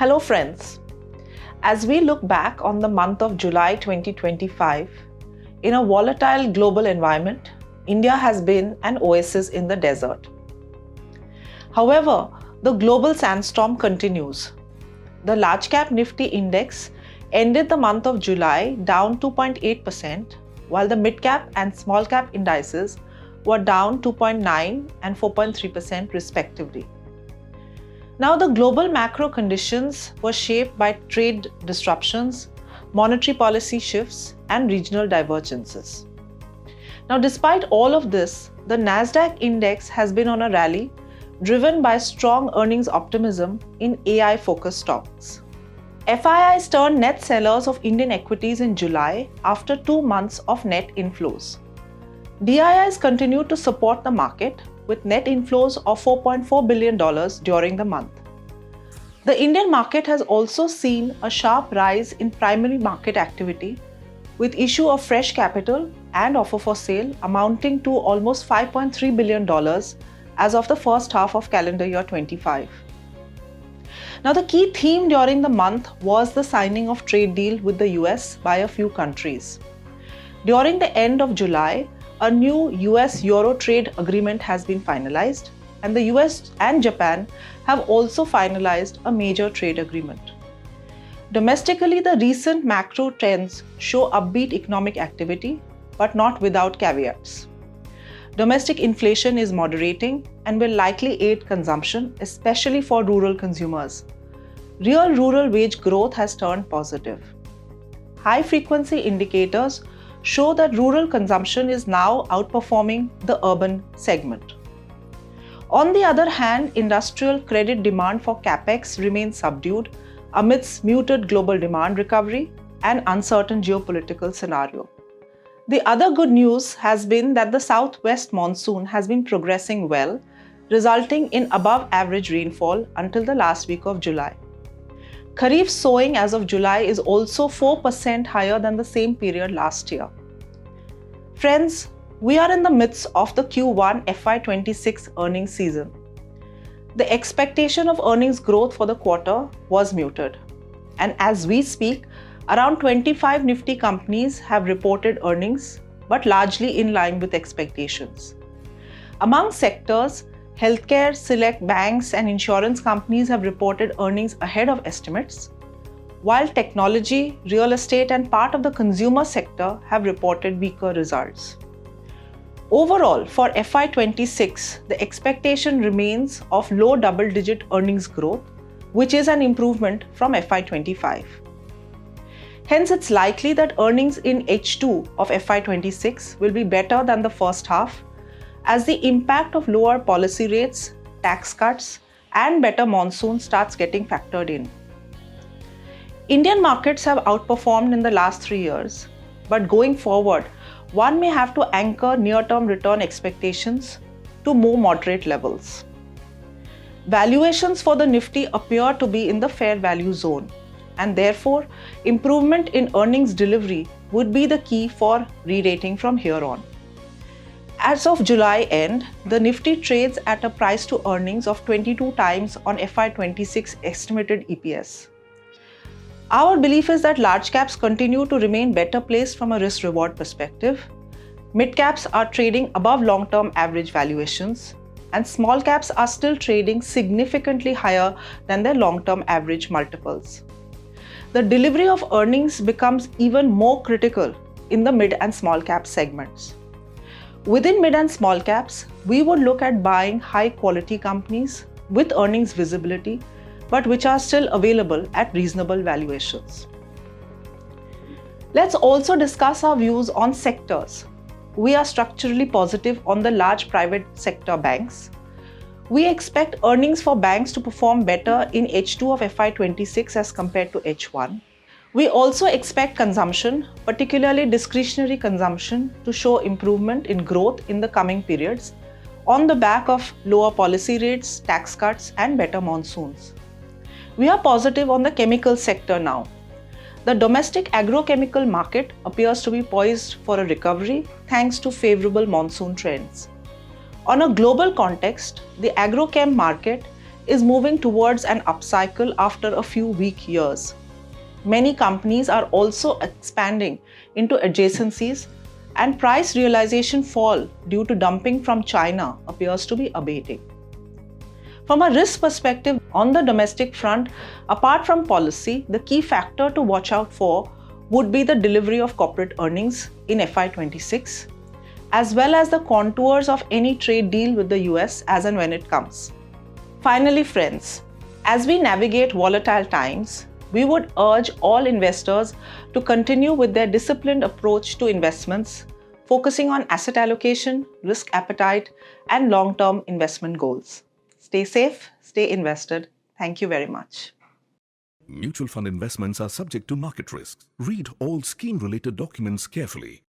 Hello friends. As we look back on the month of July 2025, in a volatile global environment, India has been an oasis in the desert. However, the global sandstorm continues. The large cap Nifty index ended the month of July down 2.8%, while the mid cap and small cap indices were down 2.9 and 4.3% respectively. Now, the global macro conditions were shaped by trade disruptions, monetary policy shifts, and regional divergences. Now, despite all of this, the Nasdaq index has been on a rally driven by strong earnings optimism in AI-focused stocks. FIIs turned net sellers of Indian equities in July after 2 months of net inflows. DIIs continued to support the market with net inflows of $4.4 billion during the month. The Indian market has also seen a sharp rise in primary market activity, with issue of fresh capital and offer for sale amounting to almost $5.3 billion as of the first half of calendar year 25. Now, the key theme during the month was the signing of trade deal with the US by a few countries. During the end of July, a new US-Euro trade agreement has been finalized, and the US and Japan have also finalized a major trade agreement. Domestically, the recent macro trends show upbeat economic activity, but not without caveats. Domestic inflation is moderating and will likely aid consumption, especially for rural consumers. Real rural wage growth has turned positive. High-frequency indicators show that rural consumption is now outperforming the urban segment. On the other hand, industrial credit demand for capex remains subdued amidst muted global demand recovery and uncertain geopolitical scenario. The other good news has been that the southwest monsoon has been progressing well, resulting in above average rainfall until the last week of July. Kharif sowing as of July is also 4% higher than the same period last year. Friends, we are in the midst of the Q1 FY26 earnings season. The expectation of earnings growth for the quarter was muted. And as we speak, around 25 Nifty companies have reported earnings, but largely in line with expectations. Among sectors, healthcare, select banks, and insurance companies have reported earnings ahead of estimates, while technology, real estate, and part of the consumer sector have reported weaker results. Overall, for FY26, the expectation remains of low double-digit earnings growth, which is an improvement from FY25. Hence, it's likely that earnings in H2 of FY26 will be better than the first half, as the impact of lower policy rates, tax cuts, and better monsoon starts getting factored in. Indian markets have outperformed in the last 3 years, but going forward, one may have to anchor near-term return expectations to more moderate levels. Valuations for the Nifty appear to be in the fair value zone, and therefore, improvement in earnings delivery would be the key for re-rating from here on. As of July end, the Nifty trades at a price to earnings of 22 times on FY26 estimated EPS. Our belief is that large caps continue to remain better placed from a risk-reward perspective. Mid caps are trading above long-term average valuations, and small caps are still trading significantly higher than their long-term average multiples. The delivery of earnings becomes even more critical in the mid and small cap segments. Within mid and small caps, we would look at buying high-quality companies with earnings visibility, but which are still available at reasonable valuations. Let's also discuss our views on sectors. We are structurally positive on the large private sector banks. We expect earnings for banks to perform better in H2 of FY26 as compared to H1. We also expect consumption, particularly discretionary consumption, to show improvement in growth in the coming periods on the back of lower policy rates, tax cuts, and better monsoons. We are positive on the chemical sector now. The domestic agrochemical market appears to be poised for a recovery thanks to favourable monsoon trends. On a global context, the agrochem market is moving towards an upcycle after a few weak years. Many companies are also expanding into adjacencies, and price realization fall due to dumping from China appears to be abating. From a risk perspective, on the domestic front, apart from policy, the key factor to watch out for would be the delivery of corporate earnings in FY26, as well as the contours of any trade deal with the US as and when it comes. Finally, friends, as we navigate volatile times, we would urge all investors to continue with their disciplined approach to investments, focusing on asset allocation, risk appetite, and long-term investment goals. Stay safe, stay invested. Thank you very much. Mutual fund investments are subject to market risks. Read all scheme-related documents carefully.